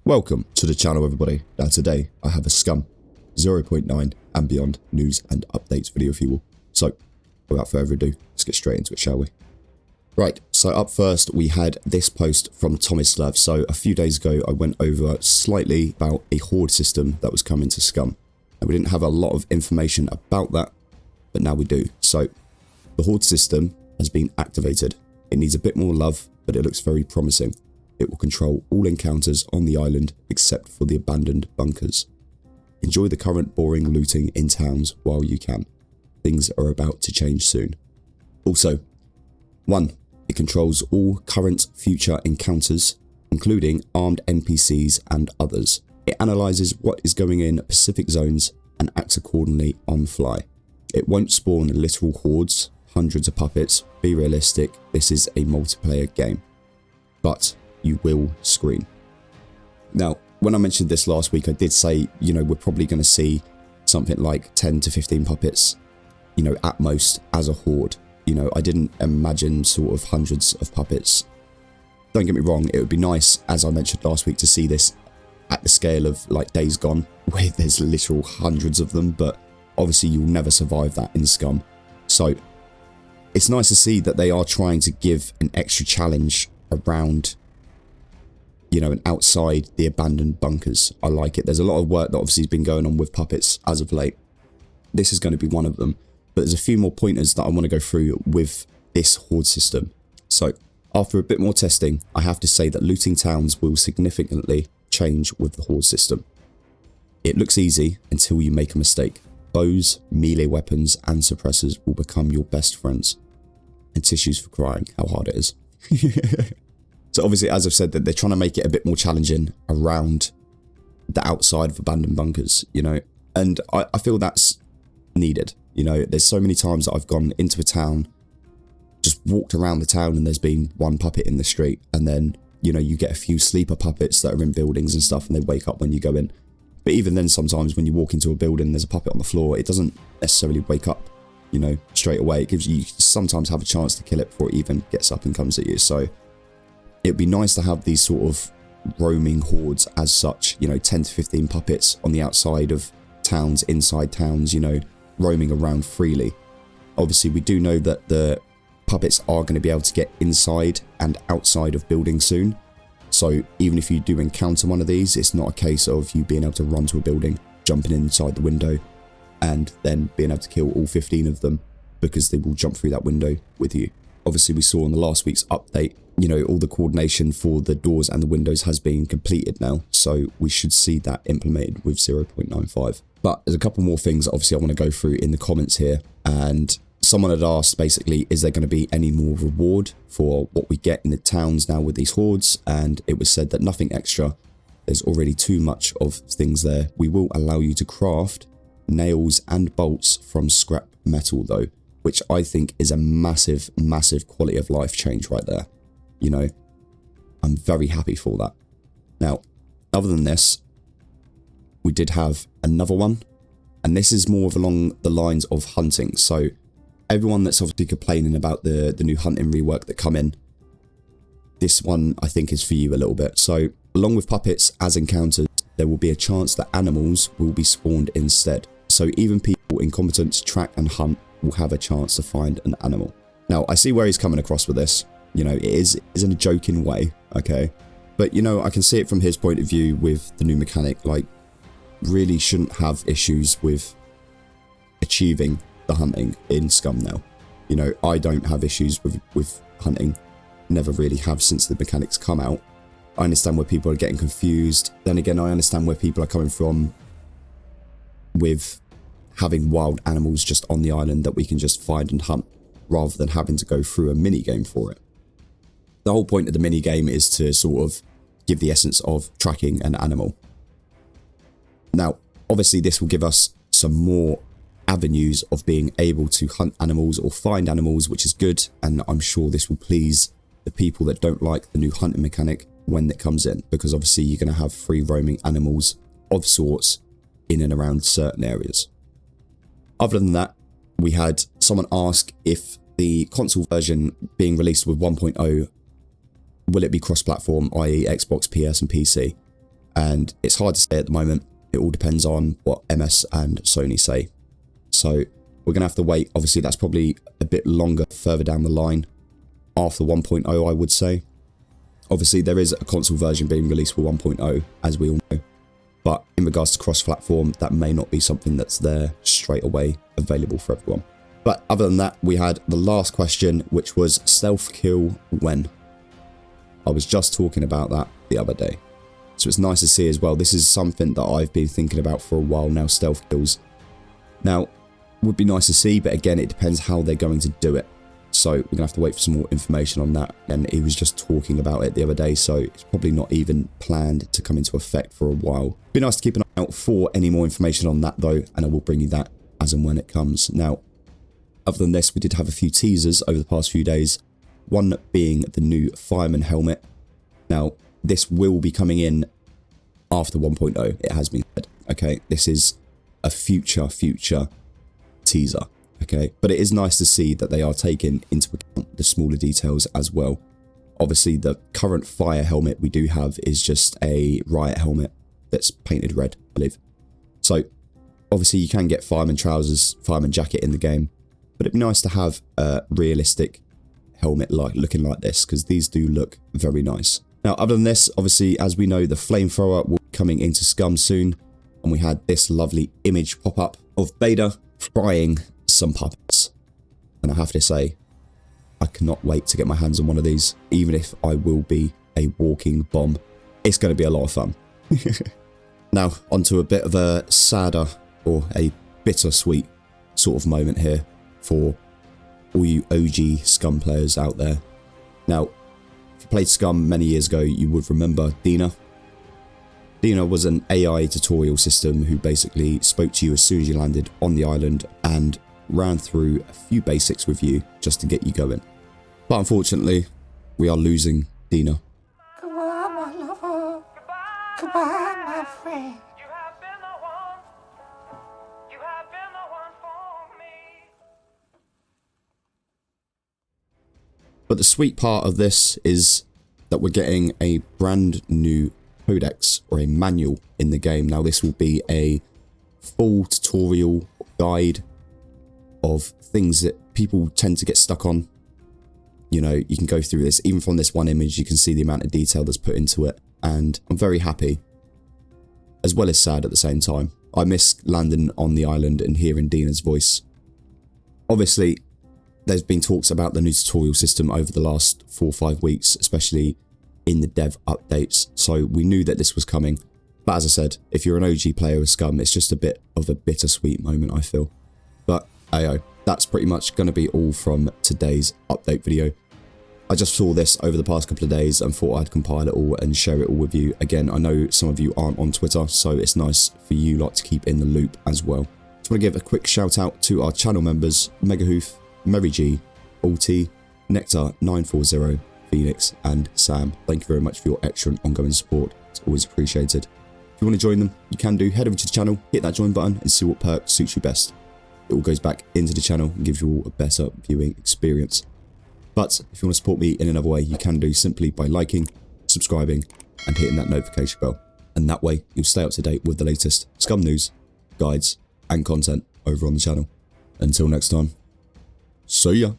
Welcome to the channel, everybody. Now today I have a Scum 0.9 and beyond news and updates video for you all. So without further ado, let's get straight into it, shall we? Right, so up first we had this post from Tomislav. So a few days ago I went over slightly about a Horde system that was coming to Scum. And we didn't have a lot of information about that, but now we do. So the Horde system has been activated. It needs a bit more love, but it looks very promising. It will control all encounters on the island except for the abandoned bunkers. Enjoy the current boring looting in towns while you can. Things are about to change soon. Also, 1. It controls all current future encounters, including armed NPCs and others. It analyzes what is going in Pacific zones and acts accordingly on the fly. It won't spawn literal hordes, hundreds of puppets. Be realistic, this is a multiplayer game. But you will scream. Now, when I mentioned this last week, I did say, we're probably going to see something like 10 to 15 puppets, at most as a horde. I didn't imagine sort of hundreds of puppets. Don't get me wrong, it would be nice, as I mentioned last week, to see this at the scale of like Days Gone, where there's literal hundreds of them, but obviously you'll never survive that in Scum. So it's nice to see that they are trying to give an extra challenge around and outside the abandoned bunkers. I like it. There's a lot of work that obviously has been going on with puppets as of late. This is going to be one of them. But there's a few more pointers that I want to go through with this Horde system. So, after a bit more testing, I have to say that looting towns will significantly change with the Horde system. It looks easy until you make a mistake. Bows, melee weapons, and suppressors will become your best friends. And tissues for crying how hard it is. So obviously, as I've said, that they're trying to make it a bit more challenging around the outside of abandoned bunkers, and I feel that's needed. There's so many times that I've gone into a town, just walked around the town and there's been one puppet in the street, and then, you get a few sleeper puppets that are in buildings and stuff and they wake up when you go in. But even then, sometimes when you walk into a building, there's a puppet on the floor, it doesn't necessarily wake up, straight away. It gives you sometimes have a chance to kill it before it even gets up and comes at you. So it'd be nice to have these sort of roaming hordes as such, 10 to 15 puppets on the outside of towns, inside towns, roaming around freely. Obviously, we do know that the puppets are going to be able to get inside and outside of buildings soon. So even if you do encounter one of these, it's not a case of you being able to run to a building, jumping inside the window, and then being able to kill all 15 of them because they will jump through that window with you. Obviously, we saw in the last week's update, all the coordination for the doors and the windows has been completed now. So we should see that implemented with 0.95. But there's a couple more things obviously I want to go through in the comments here. And someone had asked basically, is there going to be any more reward for what we get in the towns now with these hordes? And it was said that nothing extra. There's already too much of things there. We will allow you to craft nails and bolts from scrap metal though, which I think is a massive, massive quality of life change right there. I'm very happy for that. Now, other than this, we did have another one, and this is more of along the lines of hunting. So everyone that's obviously complaining about the new hunting rework that come in, this one I think is for you a little bit. So along with puppets as encounters, there will be a chance that animals will be spawned instead. So even people incompetent to track and hunt will have a chance to find an animal. Now, I see where he's coming across with this. It is in a joking way, okay? But, I can see it from his point of view with the new mechanic. Like, really shouldn't have issues with achieving the hunting in Scum now. I don't have issues with hunting. Never really have since the mechanics come out. I understand where people are getting confused. Then again, I understand where people are coming from with having wild animals just on the island that we can just find and hunt, rather than having to go through a mini game for it. The whole point of the mini game is to sort of give the essence of tracking an animal. Now, obviously this will give us some more avenues of being able to hunt animals or find animals, which is good, and I'm sure this will please the people that don't like the new hunting mechanic when it comes in, because obviously you're going to have free roaming animals of sorts in and around certain areas. Other than that, we had someone ask if the console version being released with 1.0, will it be cross-platform, i.e. Xbox, PS and PC? and it's hard to say at the moment. It all depends on what MS and Sony say. So we're going to have to wait. Obviously, that's probably a bit longer further down the line after 1.0, I would say. Obviously, there is a console version being released for 1.0, as we all know. But in regards to cross-platform, that may not be something that's there straight away available for everyone. But other than that, we had the last question, which was stealth kill when? I was just talking about that the other day. So it's nice to see as well. This is something that I've been thinking about for a while now, stealth kills. Now, would be nice to see, but again, it depends how they're going to do it. So we're going to have to wait for some more information on that. And he was just talking about it the other day, so it's probably not even planned to come into effect for a while. Be nice to keep an eye out for any more information on that though, and I will bring you that as and when it comes. Now, other than this, we did have a few teasers over the past few days. One being the new fireman helmet. Now, this will be coming in after 1.0, it has been said. Okay, this is a future teaser. Okay, but it is nice to see that they are taking into account the smaller details as well. Obviously, the current fire helmet we do have is just a riot helmet that's painted red, I believe. So, obviously, you can get fireman trousers, fireman jacket in the game, but it'd be nice to have a realistic helmet looking like this, because these do look very nice. Now, other than this, obviously, as we know, the flamethrower will be coming into Scum soon, and we had this lovely image pop up of Beta frying some puppets, and I have to say, I cannot wait to get my hands on one of these, even if I will be a walking bomb. It's going to be a lot of fun. Now, onto a bit of a sadder or a bittersweet sort of moment here for all you OG Scum players out there. Now, if you played Scum many years ago, you would remember Dina. Dina was an AI tutorial system who basically spoke to you as soon as you landed on the island and ran through a few basics with you just to get you going. But unfortunately, we are losing Dina. Goodbye, my lover. Goodbye, my friend. But the sweet part of this is that we're getting a brand new codex or a manual in the game. Now, this will be a full tutorial guide of things that people tend to get stuck on. You know, you can go through this. Even from this one image, you can see the amount of detail that's put into it. And I'm very happy, as well as sad at the same time. I miss landing on the island and hearing Dina's voice. Obviously, there's been talks about the new tutorial system over the last 4 or 5 weeks, especially in the dev updates. So we knew that this was coming. But as I said, if you're an OG player of Scum, it's just a bit of a bittersweet moment, I feel. But ayo, that's pretty much going to be all from today's update video. I just saw this over the past couple of days and thought I'd compile it all and share it all with you. Again, I know some of you aren't on Twitter, so it's nice for you lot to keep in the loop as well. Just want to give a quick shout out to our channel members, Megahoof, Mary G, Ulti, Nectar940, Phoenix and Sam. Thank you very much for your excellent ongoing support. It's always appreciated. If you want to join them, you can do. Head over to the channel, hit that join button and see what perk suits you best. It all goes back into the channel and gives you all a better viewing experience. But if you want to support me in another way, you can do simply by liking, subscribing and hitting that notification bell. And that way you'll stay up to date with the latest Scum news, guides and content over on the channel. Until next time, see ya.